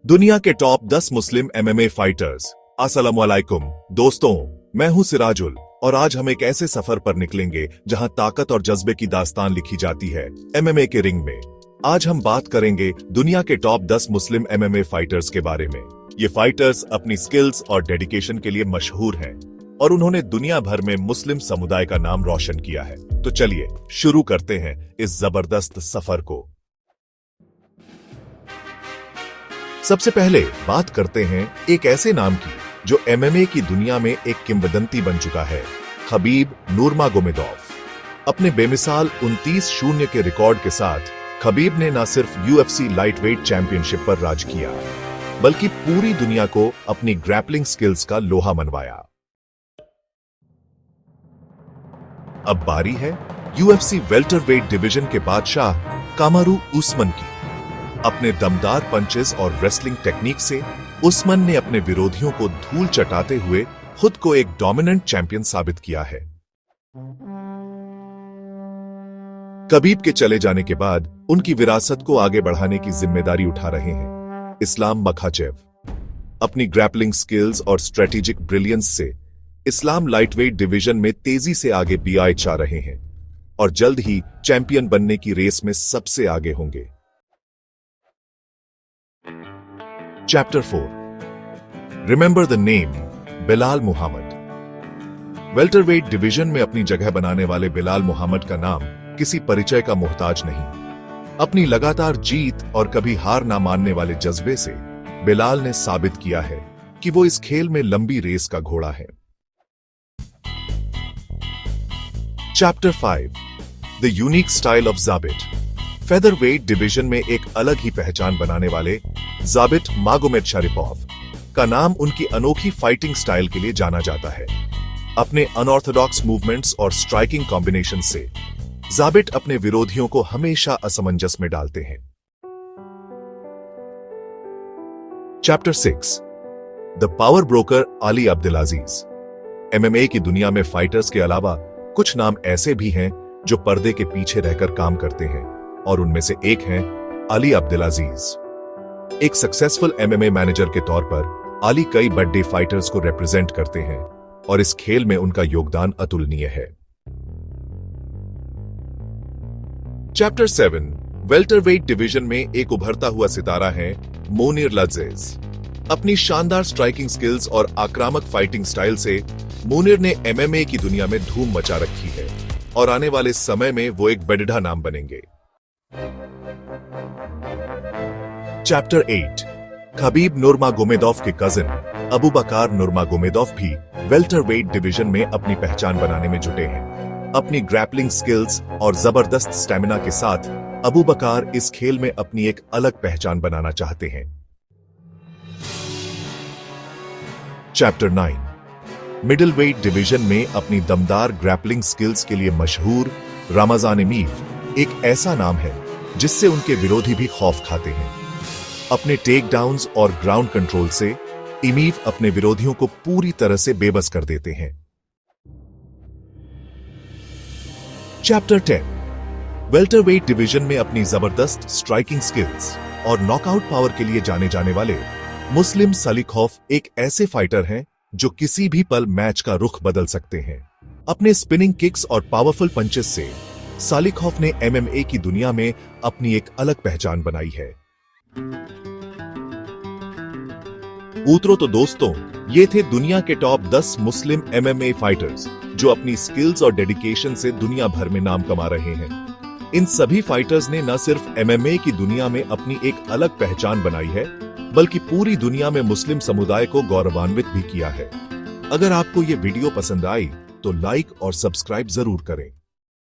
दुनिया के टॉप 10 मुस्लिम MMA fighters. अस्सलामुअलैकुम दोस्तों, मैं हूं सिराजुल और आज हम एक ऐसे सफर पर निकलेंगे जहां ताकत और जज्बे की दास्तान लिखी जाती है एमएमए के रिंग में। आज हम बात करेंगे दुनिया के टॉप 10 मुस्लिम एमएमए फाइटर्स के बारे में। ये फाइटर्स अपनी स्किल्स और डेडिकेशन के लिए मशहूर हैं और उन्होंने दुनिया भर में मुस्लिम समुदाय का नाम रोशन किया है। तो चलिए शुरू करते हैं इस जबरदस्त सफर को। सबसे पहले बात करते हैं एक ऐसे नाम की जो एमएमए की दुनिया में एक किंवदंती बन चुका है, खबीब नूरमागोमेदोव। अपने बेमिसाल 29-0 के रिकॉर्ड के साथ खबीब ने न सिर्फ यूएफसी लाइटवेट चैंपियनशिप पर राज किया, बल्कि पूरी दुनिया को अपनी ग्रैपलिंग स्किल्स का लोहा मनवाया। अब बारी है यूएफसी वेल्टरवेट डिवीजन के बादशाह कामारू उस्मान की। अपने दमदार पंचेस और रेसलिंग टेक्निक से उस्मान ने अपने विरोधियों को धूल चटाते हुए खुद को एक डोमिनेंट चैंपियन साबित किया है। खबीब के चले जाने के बाद उनकी विरासत को आगे बढ़ाने की जिम्मेदारी उठा रहे हैं इस्लाम मखाचेव। अपनी ग्रैपलिंग स्किल्स और स्ट्रेटेजिक ब्रिलियंस से इस्लाम लाइटवेट डिवीजन में तेजी से आगे बीआई चा रहे हैं और जल्द ही चैंपियन बनने की रेस में सबसे आगे होंगे। Chapter 4 remember the name Bilal Muhammad. Welterweight division में अपनी जगह बनाने वाले बिलाल मुहम्मद का नाम किसी परिचय का मोहताज नहीं। अपनी लगातार जीत और कभी हार ना मानने वाले जज्बे से बिलाल ने साबित किया है कि वो इस खेल में लंबी रेस का घोड़ा है। Chapter 5 the unique style of Zabit. Featherweight division में एक अलग ही पहचान बनाने वाले जाबिट मागोमेदशारिपोव का नाम उनकी अनोखी फाइटिंग स्टाइल के लिए जाना जाता है। अपने अनऑर्थोडॉक्स मूवमेंट्स और स्ट्राइकिंग कॉम्बिनेशन से जाबिट अपने विरोधियों को हमेशा असमंजस में डालते हैं। Chapter 6 the power broker Ali Abdulaziz. MMA की दुनिया में फाइटर्स के अलावा कुछ नाम ऐसे भी हैं जो पर्दे के पीछे रहकर काम करते हैं और उनमें से एक हैं अली अब्दुलाजीज। एक सक्सेसफुल एमएमए मैनेजर के तौर पर अली कई बड़े फाइटर्स को रिप्रेजेंट करते हैं और इस खेल में उनका योगदान अतुलनीय है। चैप्टर 7 वेल्टरवेट डिवीजन में एक उभरता हुआ सितारा है मोनीर लाजेज। अपनी शानदार स्ट्राइकिंग स्किल्स और आक्रामक फाइटिंग स्टाइल से मोनीर ने एमएमए की दुनिया में धूम मचा रखी है और आने वाले समय में वो एक बड़ा नाम बनेंगे। चैप्टर 8 खबीब नूरमागोमेदोव के कजिन अबू बकर नूरमागोमेदोव भी वेल्टरवेट डिवीजन में अपनी पहचान बनाने में जुटे हैं। अपनी ग्रैपलिंग स्किल्स और जबरदस्त स्टैमिना के साथ अबू बकर इस खेल में अपनी एक अलग पहचान बनाना चाहते हैं। चैप्टर 9 मिडिलवेट डिवीजन में अपनी दमदार ग्रैपलिंग स्किल्स के लिए मशहूर रमजान इमीव एक ऐसा नाम है जिससे उनके विरोधी भी खौफ खाते हैं। अपने टेक डाउन्स और ग्राउंड कंट्रोल से इमीव अपने विरोधियों को पूरी तरह से बेबस कर देते हैं। चैप्टर 10 वेल्टरवेट डिवीजन में अपनी जबरदस्त स्ट्राइकिंग स्किल्स और नॉकआउट पावर के लिए जाने जाने वाले मुस्लिम सलीखौफ एक ऐसे फाइटर हैं जो किसी भी पल मैच का रुख बदल सकते हैं। अपने स्पिनिंग किक्स और पावरफुल पंचेस से सालिखौफ ने एमएमए की दुनिया में अपनी एक अलग पहचान बनाई है। तो दोस्तों, ये थे दुनिया के टॉप 10 मुस्लिम एमएमए फाइटर्स जो अपनी स्किल्स और डेडिकेशन से दुनिया भर में नाम कमा रहे हैं। इन सभी फाइटर्स ने न सिर्फ एमएमए की दुनिया में अपनी एक अलग पहचान बनाई है, बल्कि पूरी दुनिया में मुस्लिम समुदाय को गौरवान्वित भी किया है। अगर आपको ये वीडियो पसंद आई तो लाइक और सब्सक्राइब जरूर करें।